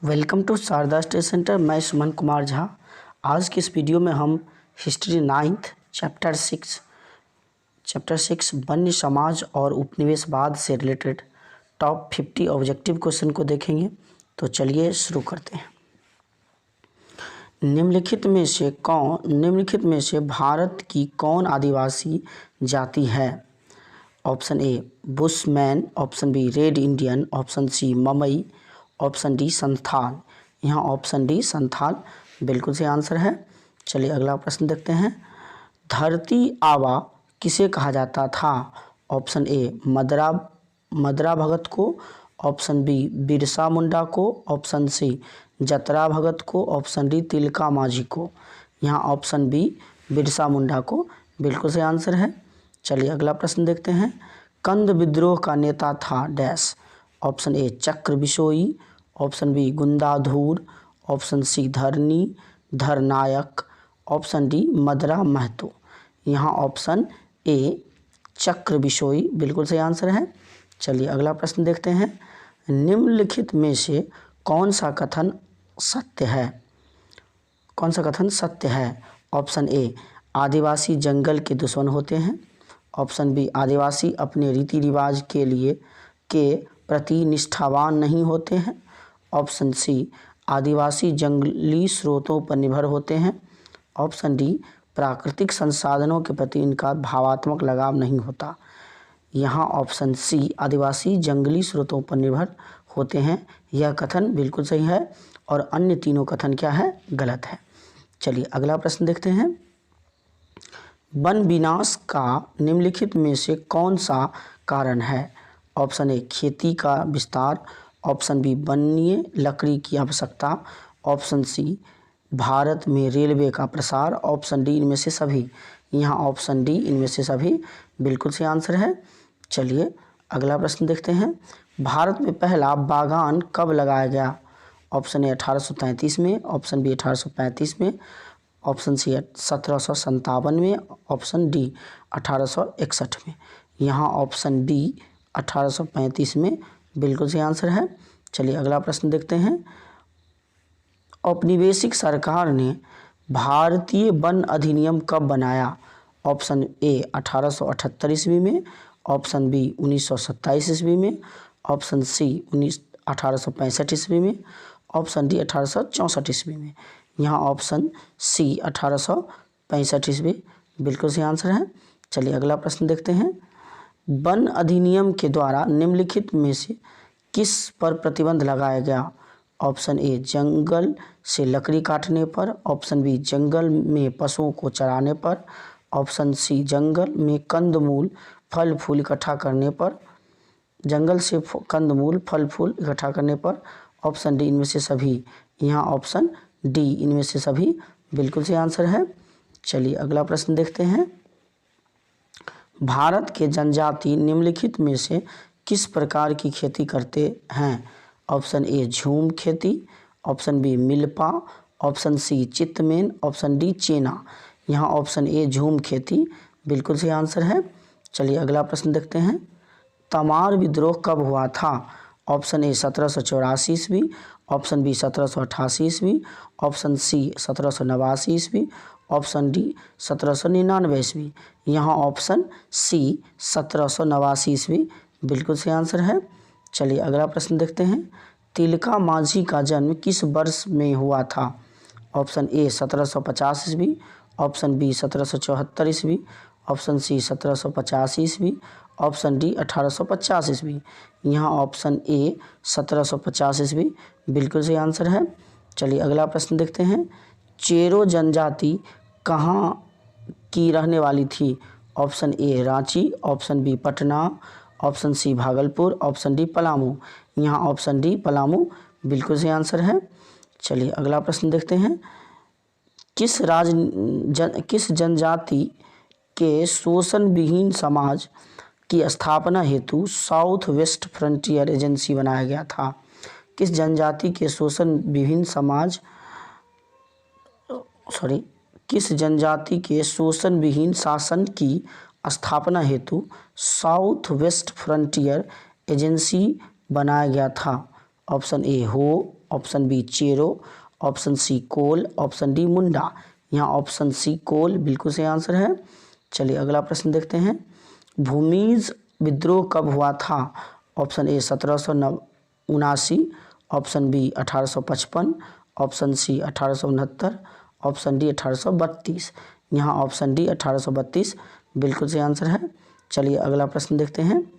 Welcome to Sharda study centre. मैं सुमन कुमार झा। आज की इस वीडियो में हम हिस्ट्री 9th चैप्टर 6 वन्य समाज और उपनिवेशवाद से रिलेटेड टॉप 50 ऑब्जेक्टिव क्वेश्चन को देखेंगे। तो चलिए शुरू करते हैं। निम्नलिखित में से भारत की कौन आदिवासी जाति है? Option A Bushman, option B Red Indian, option C ममई, ऑप्शन डी संथाल। यहाँ ऑप्शन डी संथाल बिल्कुल सही आंसर है। चलिए अगला प्रश्न देखते हैं। धरती आबा किसे कहा जाता था? ऑप्शन ए मदरा भगत को, ऑप्शन बी बिरसा मुंडा को, ऑप्शन सी जतरा भगत को, ऑप्शन डी तिलका माझी को। यहाँ ऑप्शन बी बिरसा मुंडा को बिल्कुल सही आंसर है। चलिए अगला प्रश्न देखते हैं। कंद विद्रोह का नेता था dash. Option A Chakra Bisoi, option B Gundadhur, option C Dharnayak, option D Madra Mahato. यहाँ ऑप्शन ए चक्र बिशोई बिल्कुल सही आंसर है। चलिए अगला प्रश्न देखते हैं। निम्नलिखित में से कौन सा कथन सत्य है? ऑप्शन ए आदिवासी जंगल के दुश्मन होते हैं, ऑप्शन बी आदिवासी अपने रीति रिवाज के प्रति निष्ठावान नहीं होते हैं, ऑप्शन सी आदिवासी जंगली स्रोतों पर निर्भर होते हैं, ऑप्शन डी प्राकृतिक संसाधनों के प्रति इनका भावात्मक लगाव नहीं होता। यहाँ ऑप्शन सी आदिवासी जंगली स्रोतों पर निर्भर होते हैं यह कथन बिल्कुल सही है और अन्य तीनों कथन क्या है? गलत है। चलिए अगला प्रश्न देखते हैं। वन विनाश का निम्नलिखित में से कौन सा कारण है? ऑप्शन ए खेती का विस्तार, ऑप्शन बी वन्य लकड़ी की आवश्यकता, ऑप्शन सी भारत में रेलवे का प्रसार, ऑप्शन डी इनमें से सभी। यहाँ ऑप्शन डी इनमें से सभी बिल्कुल सही आंसर है। चलिए अगला प्रश्न देखते हैं। भारत में पहला बागान कब लगाया गया? ऑप्शन ए 1833 में, ऑप्शन बी 1835 में, ऑप्शन सी 1757 में, ऑप्शन डी 1861 में। यहाँ ऑप्शन डी 1835 में बिल्कुल सही आंसर है। चलिए अगला प्रश्न देखते हैं। औपनिवेशिक सरकार ने भारतीय वन अधिनियम कब बनाया? ऑप्शन ए 1878 ईस्वी में, ऑप्शन बी 1927 ईस्वी में, ऑप्शन सी 1865 ईस्वी में, ऑप्शन डी 1864 ईस्वी में। यहाँ ऑप्शन सी 1865 ईस्वी बिल्कुल सही आंसर है। चलिए अगला प्रश्न देखते हैं। वन अधिनियम के द्वारा निम्नलिखित में से किस पर प्रतिबंध लगाया गया? ऑप्शन ए जंगल से लकड़ी काटने पर, ऑप्शन बी जंगल में पशुओं को चराने पर, ऑप्शन सी जंगल में कंदमूल फल फूल इकट्ठा करने पर, ऑप्शन डी इनमें से सभी। यहाँ ऑप्शन डी इनमें से सभी बिल्कुल सही आंसर है। चलिए अगला प्रश्न देखते हैं। भारत के जनजाति निम्नलिखित में से किस प्रकार की खेती करते हैं? ऑप्शन ए झूम खेती, option B milpa, option C chitemene, option D chena. यहाँ ऑप्शन ए झूम खेती बिल्कुल सही आंसर है। चलिए अगला प्रश्न देखते हैं। तमार विद्रोह कब हुआ था? ऑप्शन ए 1784 ईस्वी, ऑप्शन बी 1788 ईस्वी, ऑप्शन सी 1789 ईस्वी, ऑप्शन डी 1799 ईस्वी। यहाँ ऑप्शन सी 1789 ईस्वी बिल्कुल सही आंसर है। चलिए अगला प्रश्न देखते हैं। तिलका माझी का जन्म किस वर्ष में हुआ था? ऑप्शन ए 1750 ईस्वी, ऑप्शन बी 1774 ईस्वी, ऑप्शन सी 1750 ईस्वी, ऑप्शन डी 1850 ईस्वी। यहाँ ऑप्शन ए 1750 ईस्वी बिल्कुल सही आंसर है। चलिए अगला प्रश्न देखते हैं। चेरो जनजाति कहाँ की रहने वाली थी? Option A Ranchi, option B Patna, option C Bhagalpur, option D Palamu. यहाँ ऑप्शन डी पलामू बिल्कुल सही आंसर है। चलिए अगला प्रश्न देखते हैं। किस जनजाति के शोषण विहीन समाज की स्थापना हेतु साउथ वेस्ट फ्रंटियर एजेंसी बनाया गया था? किस जनजाति के शोषण विहीन शासन की स्थापना हेतु साउथ वेस्ट फ्रंटियर एजेंसी बनाया गया था? Option A Ho, option B Chero, option C Kol, option D Munda. यहाँ ऑप्शन सी कोल बिल्कुल सही आंसर है। चलिए अगला प्रश्न देखते हैं। भूमिज विद्रोह कब हुआ था? Option A 1779, option B 1855, option C 1869, option D 1832। यहाँ ऑप्शन डी 1832 बिल्कुल सही आंसर है। चलिए अगला प्रश्न देखते हैं।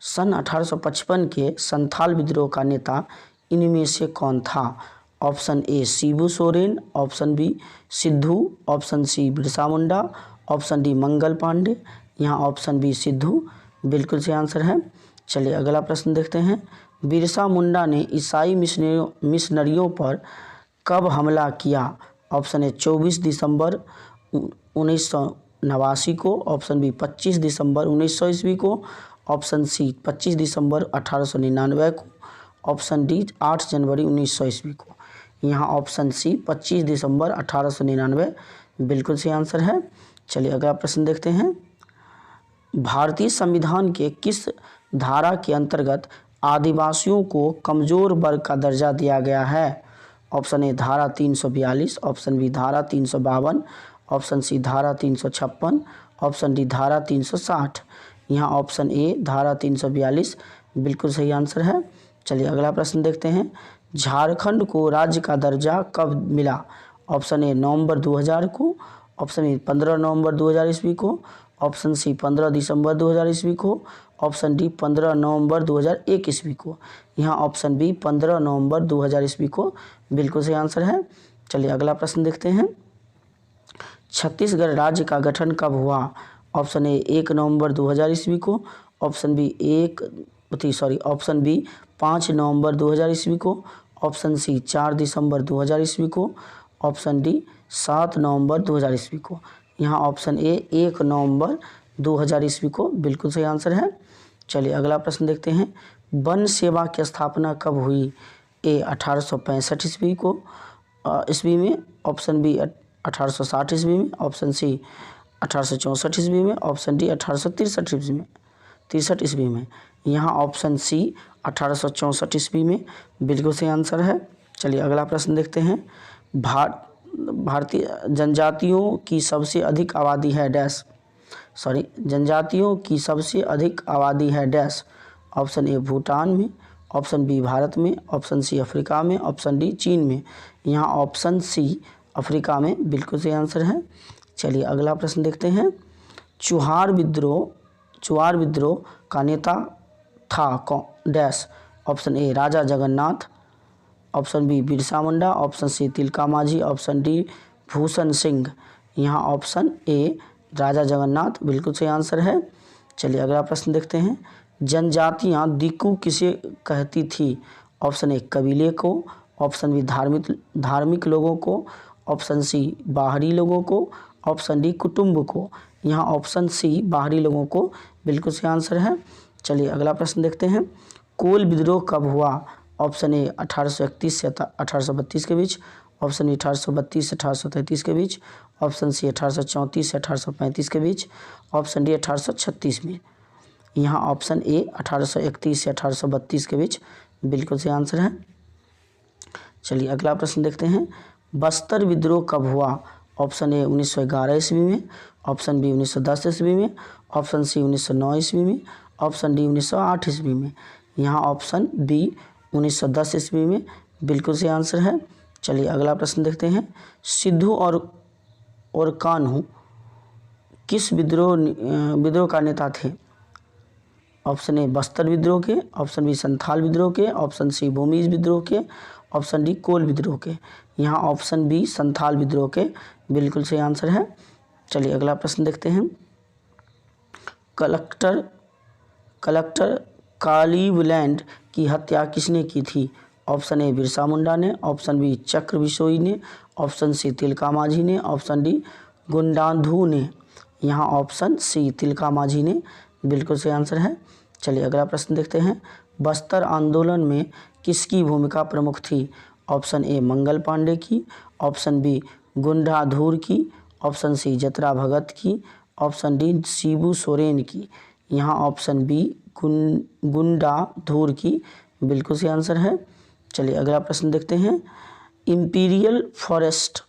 सन 1855 के संथाल विद्रोह का नेता इनमें से कौन था? Option A Shibu Soren, option B Sidhu, option C Birsa Munda, option D Mangal Pandey. यहाँ ऑप्शन बी सिद्धू बिल्कुल सही आंसर है। चलिए अगला प्रश्न देखते हैं। बिरसा मुंडा ने ईसाई मिशनरियों पर कब हमला किया? ऑप्शन ए 24 दिसंबर 1989 को, ऑप्शन बी 25 दिसंबर 1900 ईस्वी को, ऑप्शन सी 25 दिसंबर 1899 को, ऑप्शन डी 8 जनवरी 1900 ईस्वी को। यहाँ ऑप्शन सी 25 दिसंबर 1899 बिल्कुल सही आंसर है। चलिए अगला प्रश्न देखते हैं। भारतीय संविधान के किस धारा के अंतर्गत आदिवासियों को कमजोर वर्ग का दर्जा दिया गया है? ऑप्शन ए धारा 342, ऑप्शन बी धारा 352, ऑप्शन सी धारा 356, ऑप्शन डी धारा 360। यहाँ ऑप्शन ए धारा 342 बिल्कुल सही आंसर है। चलिए अगला प्रश्न देखते हैं। झारखंड को राज्य का दर्जा कब मिला? ऑप्शन ए नवंबर 2000 को, ऑप्शन ए 15 नवंबर 2000 ईस्वी को, ऑप्शन सी 15 दिसंबर 2000 ईस्वी को, ऑप्शन डी 15 नवंबर 2001 ईस्वी को। यहाँ ऑप्शन बी 15 नवंबर 2000 ईस्वी को बिल्कुल सही आंसर है। चलिए अगला प्रश्न देखते हैं। छत्तीसगढ़ राज्य का गठन कब हुआ? ऑप्शन ए 1 नवंबर 2000 ईस्वी को, ऑप्शन बी 5 नवंबर 2000 ईस्वी को, ऑप्शन सी 4 दिसंबर 2000 ईस्वी को, ऑप्शन डी 7 नवंबर 2000 ईस्वी को। यहाँ ऑप्शन ए 1 नवंबर 2000 ईस्वी को बिल्कुल सही आंसर है। चलिए अगला प्रश्न देखते हैं। वन सेवा की स्थापना कब हुई? ए 1865 ईस्वी में, ऑप्शन बी 1860 ईस्वी में, ऑप्शन सी 1864 ईस्वी में, ऑप्शन डी 1863 ईस्वी में। यहाँ ऑप्शन सी 1864 ईस्वी में बिल्कुल सही आंसर है। चलिए अगला प्रश्न देखते हैं। भारतीय जनजातियों की सबसे अधिक आबादी है डैश। जनजातियों की सबसे अधिक आबादी है डैश। ऑप्शन ए भूटान में, ऑप्शन बी भारत में, ऑप्शन सी अफ्रीका में, ऑप्शन डी चीन में। यहाँ ऑप्शन सी अफ्रीका में बिल्कुल सही आंसर है। चलिए अगला प्रश्न देखते हैं। चुहार विद्रोह का नेता था कौन dash. Option A Raja Jagannath, option B Birsa Munda, option C Tilka Manjhi, option D Bhushan Singh. यहाँ ऑप्शन ए राजा जगन्नाथ बिल्कुल सही आंसर है। चलिए अगला प्रश्न देखते हैं। जनजातियाँ दिक्कू किसे कहती थी? ऑप्शन ए कबीले को, ऑप्शन बी धार्मिक लोगों को, ऑप्शन सी बाहरी लोगों को, ऑप्शन डी कुटुंब को। यहाँ ऑप्शन सी बाहरी लोगों को बिल्कुल सही आंसर है। चलिए अगला प्रश्न देखते हैं। कोल विद्रोह कब हुआ? ऑप्शन ए 1831 से 1832 के बीच, ऑप्शन बी 1832 से 1833 के बीच, ऑप्शन सी 1834 से 1835 के बीच, ऑप्शन डी 1836 में। यहाँ ऑप्शन ए 1831 से 1832 के बीच बिल्कुल सही आंसर है। चलिए अगला प्रश्न देखते हैं। बस्तर विद्रोह कब हुआ? ऑप्शन ए 1911 ईस्वी में, ऑप्शन बी 1910 ईस्वी में, ऑप्शन सी 1909 ईस्वी में, ऑप्शन डी 1908 ईस्वी में। यहाँ ऑप्शन बी 1910 ईस्वी में बिल्कुल सही आंसर है। चलिए अगला प्रश्न देखते हैं। सिद्धू और कान्हू किस विद्रोह का नेता थे? ऑप्शन ए बस्तर विद्रोह के, ऑप्शन बी संथाल विद्रोह के, ऑप्शन सी भूमिज विद्रोह के, ऑप्शन डी कोल विद्रोह के। यहाँ ऑप्शन बी संथाल विद्रोह के बिल्कुल सही आंसर है। चलिए अगला प्रश्न देखते हैं। कलेक्टर कालीवलैंड की हत्या किसने की थी? ऑप्शन ए बिरसा मुंडा ने, ऑप्शन बी चक्र बिशोई ने, ऑप्शन सी तिलका मांझी ने, ऑप्शन डी गुंडाधू ने। यहाँ ऑप्शन सी तिलका मांझी ने बिल्कुल सही आंसर है। चलिए अगला प्रश्न देखते हैं। बस्तर आंदोलन में किसकी भूमिका प्रमुख थी? ऑप्शन ए मंगल पांडे की, ऑप्शन बी गुंडाधूर की, ऑप्शन सी जतरा भगत की, ऑप्शन डी शिबू सोरेन की। यहाँ ऑप्शन बी गुंडाधूर की बिल्कुल सही आंसर है। चलिए अगला प्रश्न देखते हैं। इंपीरियल फॉरेस्ट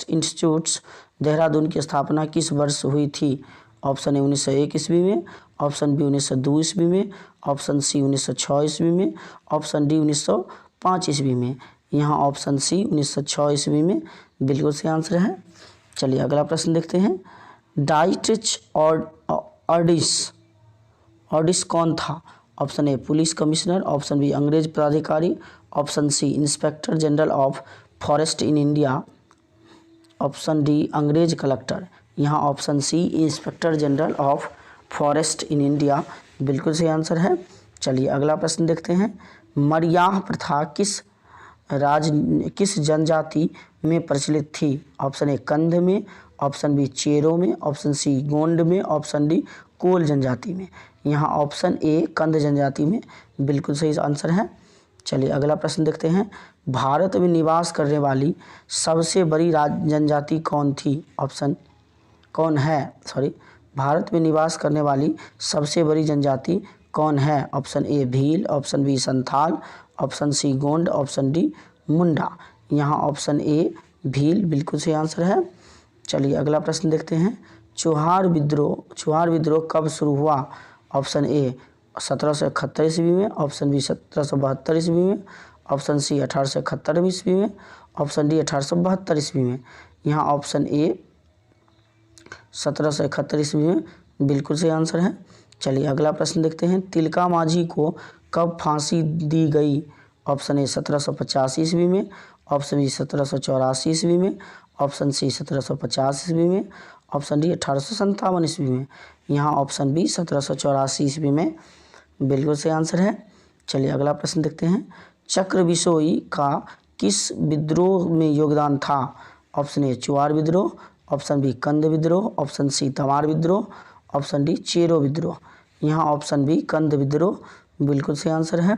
इंस्टीट्यूट्स देहरादून की स्थापना किस वर्ष हुई थी? ऑप्शन ए 1901 ईस्वी में, ऑप्शन बी 1902 ईस्वी में, ऑप्शन सी 1906 ईस्वी में, ऑप्शन डी 1905 ईस्वी में। यहाँ ऑप्शन सी 1906 ईस्वी में बिल्कुल सही आंसर है। चलिए अगला प्रश्न देखते हैं। डाइट्रिच ऑर्डिस कौन था? Option A police commissioner, option B अंग्रेज पदाधिकारी, option C inspector general of forest in India, option D अंग्रेज कलेक्टर। यहाँ option C inspector general of forest in India बिल्कुल सही आंसर है। चलिए अगला प्रश्न देखते हैं। मरयाह प्रथा किस जनजाति में प्रचलित थी? ऑप्शन ए कंध में, ऑप्शन बी चेरो में, ऑप्शन सी गोंड में, ऑप्शन डी कोल जनजाति में। यहाँ ऑप्शन ए कंध जनजाति में बिल्कुल सही आंसर है। चलिए अगला प्रश्न देखते हैं। भारत में निवास करने वाली सबसे बड़ी जनजाति कौन है? भारत में निवास करने वाली सबसे बड़ी जनजाति कौन है? Option A Bhil, option B Santhal, option C Gond, option D Munda. यहाँ ऑप्शन ए भील बिल्कुल सही आंसर है। चलिए अगला प्रश्न देखते हैं। चुहार विद्रोह कब शुरू हुआ? ऑप्शन ए 1771 ईस्वी में, ऑप्शन बी 1772 ईस्वी में, ऑप्शन सी 1871 ईस्वी में, ऑप्शन डी 1872 ईस्वी में। यहाँ ऑप्शन ए 1771 ईस्वी में बिल्कुल सही आंसर है। चलिए अगला प्रश्न देखते हैं। तिलका मांझी को कब फांसी दी गई? ऑप्शन ए 1785 ईस्वी में, ऑप्शन बी 1784 ईस्वी में, ऑप्शन सी 1750 ईस्वी में, ऑप्शन डी 1857 ईस्वी में। यहाँ ऑप्शन बी 1784 ईस्वी में बिल्कुल सही आंसर है। चलिए अगला प्रश्न देखते हैं। चक्रविसोई का किस विद्रोह में योगदान था? ऑप्शन ए चुआर विद्रोह, ऑप्शन बी कंद विद्रोह, ऑप्शन सी तमार विद्रोह, ऑप्शन डी चेरो विद्रोह। यहाँ ऑप्शन बी कंद विद्रोह बिल्कुल सही आंसर है।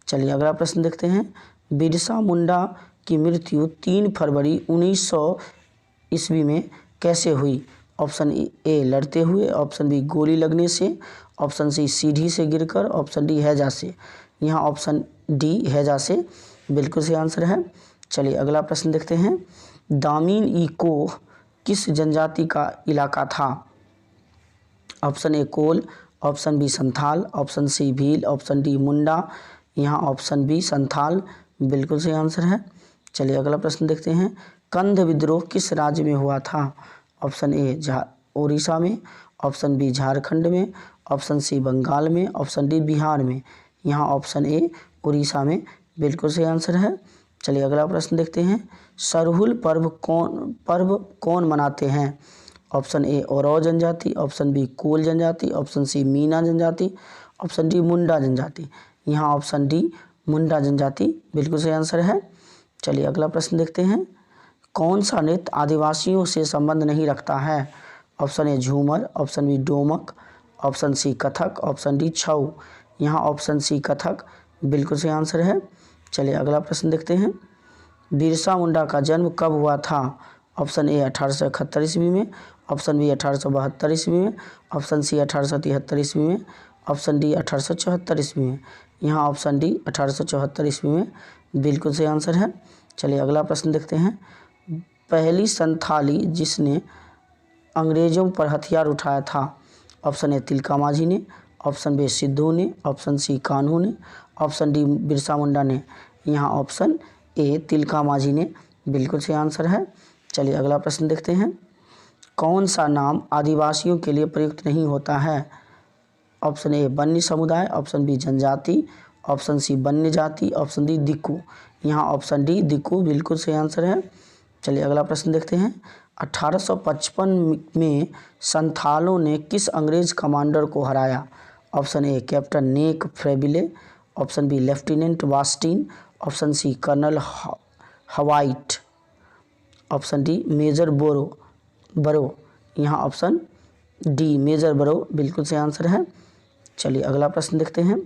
चलिए अगला प्रश्न देखते हैं। बिरसा मुंडा की मृत्यु 3 फरवरी 1900 ईस्वी में कैसे हुई? ऑप्शन ए लड़ते हुए, ऑप्शन बी गोली लगने से, ऑप्शन सी सीढ़ी से गिरकर, ऑप्शन डी हैजा से। यहाँ ऑप्शन डी हैजा से बिल्कुल सही आंसर है। चलिए अगला प्रश्न देखते हैं। दामिन ई कोह किस जनजाति का इलाका था? Option A Kol, option B Santhal, option C Bhil, option D Munda. यहाँ ऑप्शन बी संथाल बिल्कुल सही आंसर है। चलिए अगला प्रश्न देखते हैं। कंध विद्रोह किस राज्य में हुआ था? ऑप्शन ए उड़ीसा में, ऑप्शन बी झारखंड में, ऑप्शन सी बंगाल में, ऑप्शन डी बिहार में। यहाँ ऑप्शन ए उड़ीसा में बिल्कुल सही आंसर है। चलिए अगला प्रश्न देखते हैं। सरहुल पर्व कौन मनाते हैं? ऑप्शन ए ओराव जनजाति, ऑप्शन बी कोल जनजाति, ऑप्शन सी मीना जनजाति, ऑप्शन डी मुंडा जनजाति। यहाँ ऑप्शन डी मुंडा जनजाति बिल्कुल सही आंसर है। चलिए अगला प्रश्न देखते हैं। कौन सा नृत्य आदिवासियों से संबंध नहीं रखता है? Option A Jhumar, option B Domkach, option C Kathak, option D Chhau. यहाँ ऑप्शन सी कथक बिल्कुल सही आंसर है। चलिए अगला प्रश्न देखते हैं। बिरसा मुंडा का जन्म कब हुआ था? ऑप्शन ए 1871 ईस्वी में, ऑप्शन बी 1872 ईस्वी में, ऑप्शन सी 1873 ईस्वी में, ऑप्शन डी 1874 ईस्वी में। यहाँ ऑप्शन डी 1874 ईस्वी में बिल्कुल सही आंसर है। चलिए अगला प्रश्न देखते हैं। पहली संथाली जिसने अंग्रेजों पर हथियार उठाया था? ऑप्शन ए तिलका मांझी ने, ऑप्शन बी सिद्धू ने, ऑप्शन सी कान्हू ने, ऑप्शन डी बिरसा मुंडा ने। यहाँ ऑप्शन ए तिलका मांझी ने बिल्कुल सही आंसर है। चलिए अगला प्रश्न देखते हैं। कौन सा नाम आदिवासियों के लिए प्रयुक्त नहीं होता है? ऑप्शन ए बन्नी समुदाय, ऑप्शन बी जनजाति, ऑप्शन सी बन्य जाति, ऑप्शन डी दिक्कू। यहाँ ऑप्शन डी दिक्कू बिल्कुल सही आंसर है। चलिए अगला प्रश्न देखते हैं। 1855 में संथालों ने किस अंग्रेज कमांडर को हराया? ऑप्शन ए कैप्टन नेक फ्रेबिले, ऑप्शन बी लेफ्टिनेंट वास्टिन, option C colonel White, option D major बरो। यहाँ ऑप्शन डी मेजर बरो बिल्कुल सही आंसर है। चलिए अगला प्रश्न देखते हैं।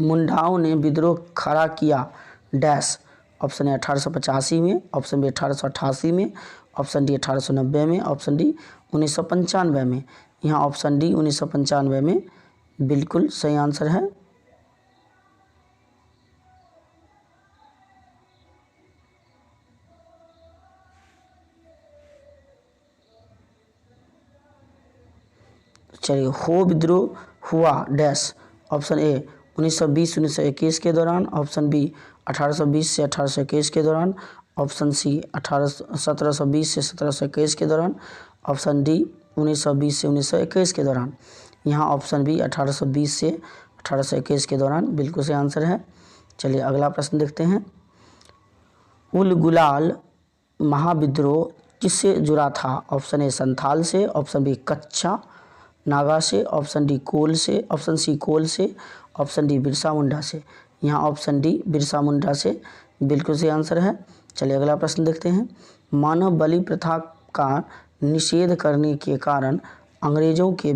मुंडाओं ने विद्रोह खड़ा किया डैश। ऑप्शन ए 1885 में, ऑप्शन बी 1888 में, ऑप्शन डी 1890 में, ऑप्शन डी 1995 में। यहाँ ऑप्शन डी 1995 में बिल्कुल सही आंसर है। चलिए, हो विद्रोह हुआ डैश। ऑप्शन ए 1920-1921 के दौरान, ऑप्शन बी 1820 से 1821 के दौरान, ऑप्शन सी 1720 से 1721 के दौरान, ऑप्शन डी 1920 से 1921 के दौरान। यहाँ ऑप्शन बी 1820 से 1821 के दौरान बिल्कुल सही आंसर है। चलिए अगला प्रश्न देखते हैं। उल गुलाल महाविद्रोह किससे जुड़ा था? ऑप्शन ए संथाल से, ऑप्शन बी कच्छा नागा से, ऑप्शन डी कोल से, ऑप्शन सी कोल से, ऑप्शन डी बिरसा मुंडा से। यहाँ ऑप्शन डी बिरसा मुंडा से बिल्कुल सही आंसर है। चलिए अगला प्रश्न देखते हैं। मानव बलि प्रथा का निषेध करने के कारण अंग्रेजों के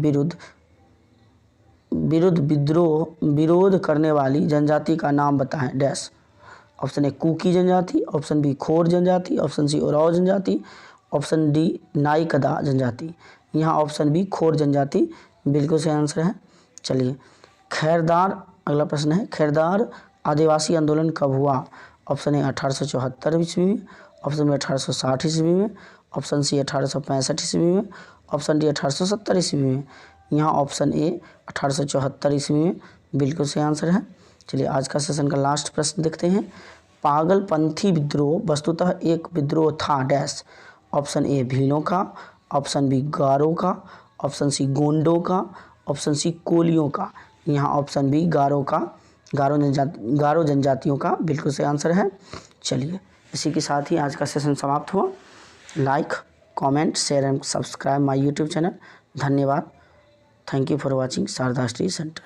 विरोध करने वाली जनजाति का नाम बताएं डैश। ऑप्शन ए कुकी जनजाति, ऑप्शन बी खोर जनजाति, ऑप्शन सी उराव जनजाति, ऑप्शन डी नाईकदा जनजाति। यहाँ ऑप्शन बी खोर जनजाति बिल्कुल सही आंसर है। चलिए खैरदार, अगला प्रश्न है, खैरदार आदिवासी आंदोलन कब हुआ? ऑप्शन ए 1874 ईस्वी में, ऑप्शन बी 1860 ईस्वी में, ऑप्शन सी 1865 ईस्वी में, ऑप्शन डी 1870 ईस्वी में। यहाँ ऑप्शन ए 1874 ईस्वी में बिल्कुल सही आंसर है। चलिए आज का सेशन का लास्ट प्रश्न देखते हैं। पागलपंथी विद्रोह वस्तुतः एक विद्रोह था डैश। ऑप्शन ए भीलों का, ऑप्शन बी गारो का, ऑप्शन सी गोंडों का, ऑप्शन सी कोलियों का। यहाँ ऑप्शन बी गारो जनजातियों का बिल्कुल सही आंसर है। चलिए इसी के साथ ही आज का सेशन समाप्त हुआ। Like, comment, share and subscribe my YouTube channel. धन्यवाद। Thank you for watching Sharda study centre.